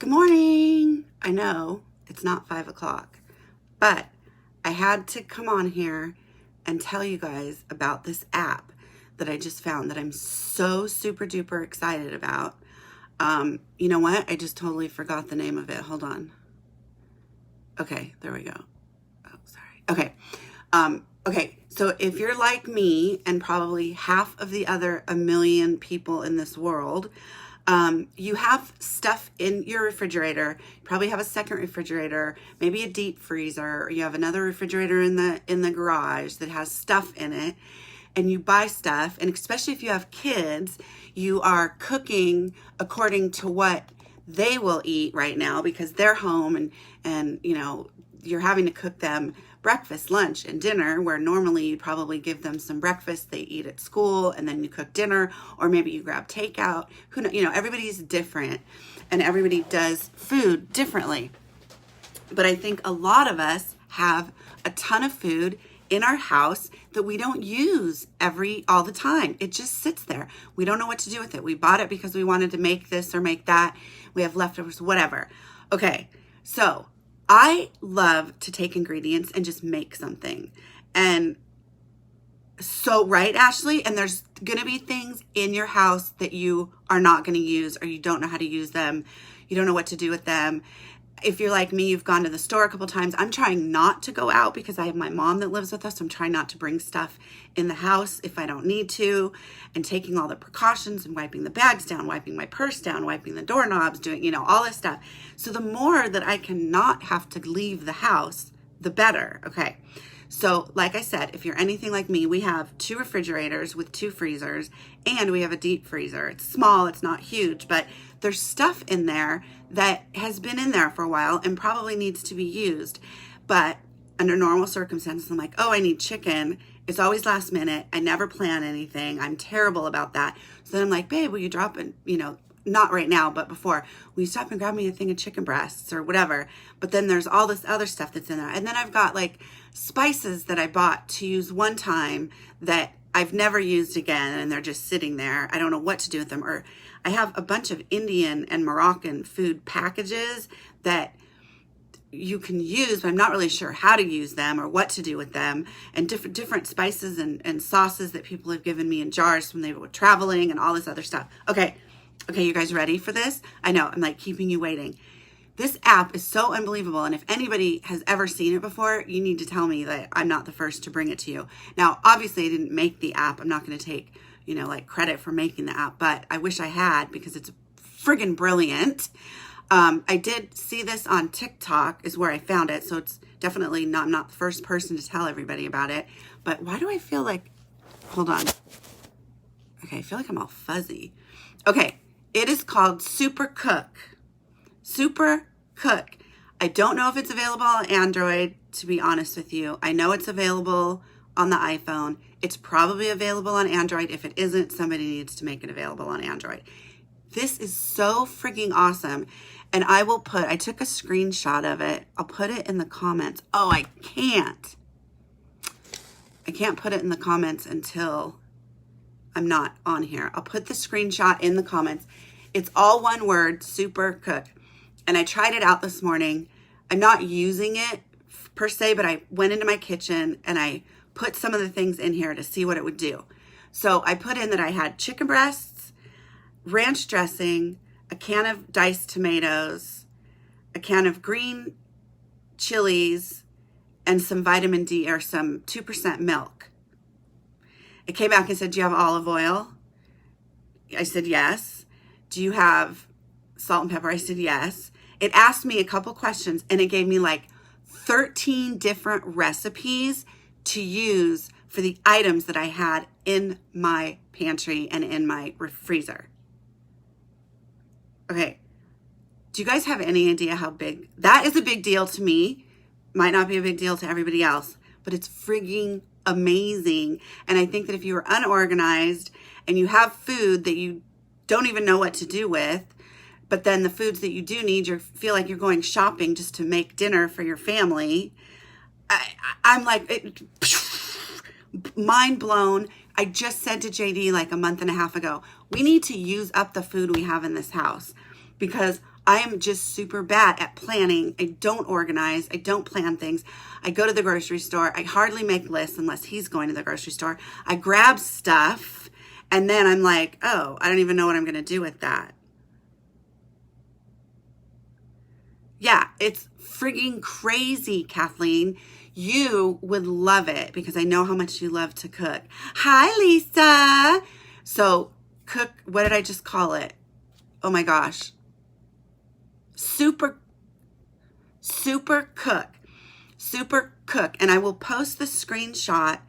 Good morning. I know it's not 5 o'clock, but I had to come on here and tell you guys about this app that I just found that I'm so super duper excited about. You know what? I just totally forgot the name of it. Hold on. Okay, there we go. Oh, sorry. Okay. So if you're like me and probably half of the other 1 million people in this world, you have stuff in your refrigerator. You probably have a second refrigerator, maybe a deep freezer, or you have another refrigerator in the garage that has stuff in it, and you buy stuff. And especially if you have kids, you are cooking according to what they will eat right now because they're home, and you know, you're having to cook them breakfast, lunch, and dinner, where normally you'd probably give them some breakfast they eat at school, and then you cook dinner, or maybe you grab takeout. Who know, everybody's different, and everybody does food differently. But I think a lot of us have a ton of food in our house that we don't use all the time. It just sits there. We don't know what to do with it. We bought it because we wanted to make this or make that. We have leftovers, whatever. Okay, so I love to take ingredients and just make something. And so, right, Ashley? And there's going to be things in your house that you are not going to use, or you don't know how to use them. You don't know what to do with them. If you're like me, you've gone to the store a couple times. I'm trying not to go out because I have my mom that lives with us. I'm trying not to bring stuff in the house if I don't need to, and taking all the precautions and wiping the bags down, wiping my purse down, wiping the doorknobs, doing, all this stuff. So the more that I can not have to leave the house, the better. Okay. So like I said, if you're anything like me, we have 2 refrigerators with 2 freezers, and we have a deep freezer. It's small, it's not huge, but there's stuff in there that has been in there for a while and probably needs to be used. But under normal circumstances, I'm like, oh, I need chicken. It's always last minute. I never plan anything. I'm terrible about that. So then I'm like, babe, will you drop in, not right now, but before, will you stop and grab me a thing of chicken breasts or whatever? But then there's all this other stuff that's in there. And then I've got like spices that I bought to use one time that I've never used again, and they're just sitting there. I don't know what to do with them. Or I have a bunch of Indian and Moroccan food packages that you can use, but I'm not really sure how to use them or what to do with them, and different spices and sauces that people have given me in jars when they were traveling and all this other stuff. Okay, you guys ready for this? I know, I'm like keeping you waiting. This app is so unbelievable, and if anybody has ever seen it before, you need to tell me that I'm not the first to bring it to you. Now, obviously, I didn't make the app. I'm not going to take, like credit for making the app, but I wish I had, because it's friggin' brilliant. I did see this on TikTok is where I found it, so it's definitely I'm not the first person to tell everybody about it. But why do I feel like, hold on. Okay, I feel like I'm all fuzzy. Okay, it is called Super Cook. Super Cook. I don't know if it's available on Android, to be honest with you. I know it's available on the iPhone. It's probably available on Android. If it isn't, somebody needs to make it available on Android. This is so freaking awesome. And I took a screenshot of it. I'll put it in the comments. Oh, I can't put it in the comments until I'm not on here. I'll put the screenshot in the comments. It's all one word, Super Cook. And I tried it out this morning. I'm not using it per se, but I went into my kitchen and I put some of the things in here to see what it would do. So I put in that I had chicken breasts, ranch dressing, a can of diced tomatoes, a can of green chilies, and some vitamin D, or some 2% milk. It came back and said, do you have olive oil? I said, yes. Do you have salt and pepper? I said, yes. It asked me a couple questions, and it gave me like 13 different recipes to use for the items that I had in my pantry and in my freezer. Okay, do you guys have any idea how big? That is a big deal to me. Might not be a big deal to everybody else, but it's frigging amazing. And I think that if you are unorganized and you have food that you don't even know what to do with, but then the foods that you do need, you feel like you're going shopping just to make dinner for your family. I'm like, mind blown. I just said to JD like a month and a half ago, we need to use up the food we have in this house, because I am just super bad at planning. I don't organize. I don't plan things. I go to the grocery store. I hardly make lists unless he's going to the grocery store. I grab stuff and then I'm like, oh, I don't even know what I'm going to do with that. Yeah, it's frigging crazy, Kathleen. You would love it because I know how much you love to cook. Hi, Lisa. So cook, what did I just call it? Oh my gosh. Super cook. And I will post the screenshot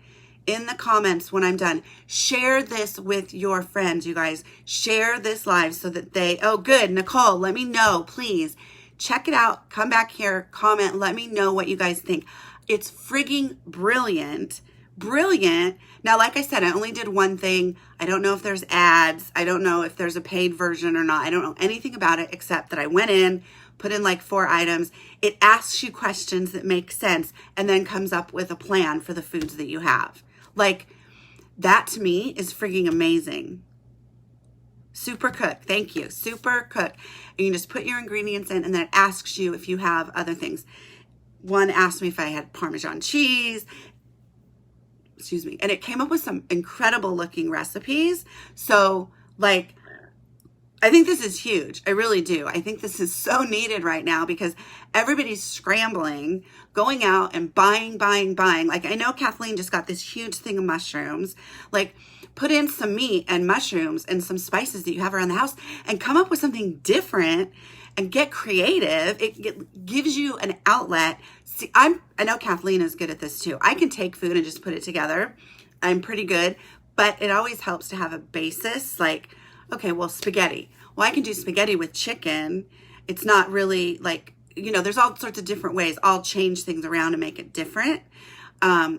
in the comments when I'm done. Share this with your friends, you guys. Share this live so that they, oh good, Nicole, let me know, please. Check it out, come back here, comment, let me know what you guys think. It's frigging brilliant. Brilliant. Now, like I said, I only did one thing. I don't know if there's ads. I don't know if there's a paid version or not. I don't know anything about it except that I went in, put in like 4 items. It asks you questions that make sense and then comes up with a plan for the foods that you have. Like, that to me is frigging amazing. Super Cook. Thank you. Super Cook. And you just put your ingredients in and then it asks you if you have other things. One asked me if I had Parmesan cheese. Excuse me. And it came up with some incredible looking recipes. So like, I think this is huge. I really do. I think this is so needed right now because everybody's scrambling, going out and buying. Like I know Kathleen just got this huge thing of mushrooms. Like put in some meat and mushrooms and some spices that you have around the house and come up with something different and get creative. It gives you an outlet. See, I know Kathleen is good at this too. I can take food and just put it together. I'm pretty good, but it always helps to have a basis. Like, okay, well, spaghetti. Well, I can do spaghetti with chicken. It's not really like, you know, there's all sorts of different ways. I'll change things around to make it different.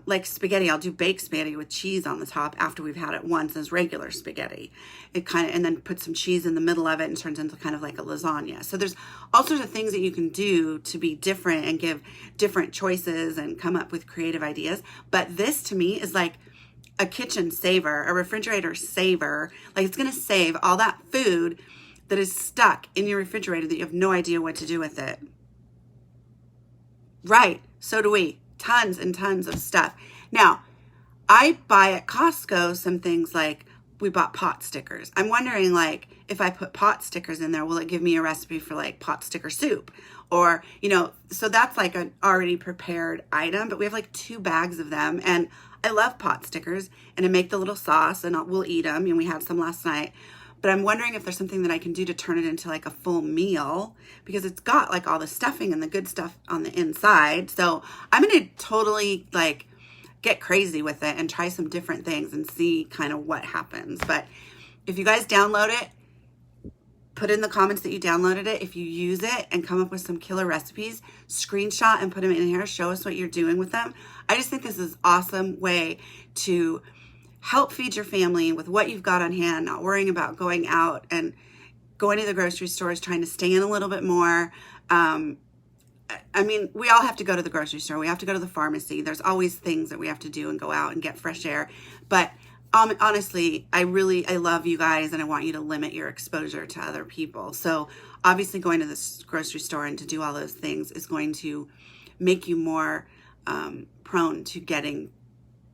Like spaghetti, I'll do baked spaghetti with cheese on the top after we've had it once as regular spaghetti. And then put some cheese in the middle of it and turns into kind of like a lasagna. So there's all sorts of things that you can do to be different and give different choices and come up with creative ideas. But this to me is like a kitchen saver, a refrigerator saver. Like it's going to save all that food that is stuck in your refrigerator that you have no idea what to do with it. Right. So do we. Tons and tons of stuff. Now, I buy at Costco some things like we bought pot stickers. I'm wondering like if I put pot stickers in there, will it give me a recipe for like pot sticker soup? Or, you know, so that's like an already prepared item, but we have like 2 bags of them and I love pot stickers and I make the little sauce and we'll eat them and we had some last night. But I'm wondering if there's something that I can do to turn it into like a full meal because it's got like all the stuffing and the good stuff on the inside. So I'm going to totally like get crazy with it and try some different things and see kind of what happens. But if you guys download it, put in the comments that you downloaded it. If you use it and come up with some killer recipes, screenshot and put them in here. Show us what you're doing with them. I just think this is an awesome way to help feed your family with what you've got on hand, not worrying about going out and going to the grocery stores, trying to stay in a little bit more. I mean, we all have to go to the grocery store. We have to go to the pharmacy. There's always things that we have to do and go out and get fresh air. But honestly, I love you guys and I want you to limit your exposure to other people. So obviously going to the grocery store and to do all those things is going to make you more prone to getting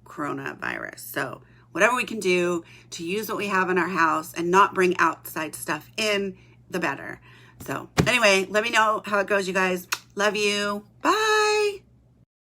coronavirus. So whatever we can do to use what we have in our house and not bring outside stuff in, the better. So anyway, let me know how it goes, you guys. Love you. Bye.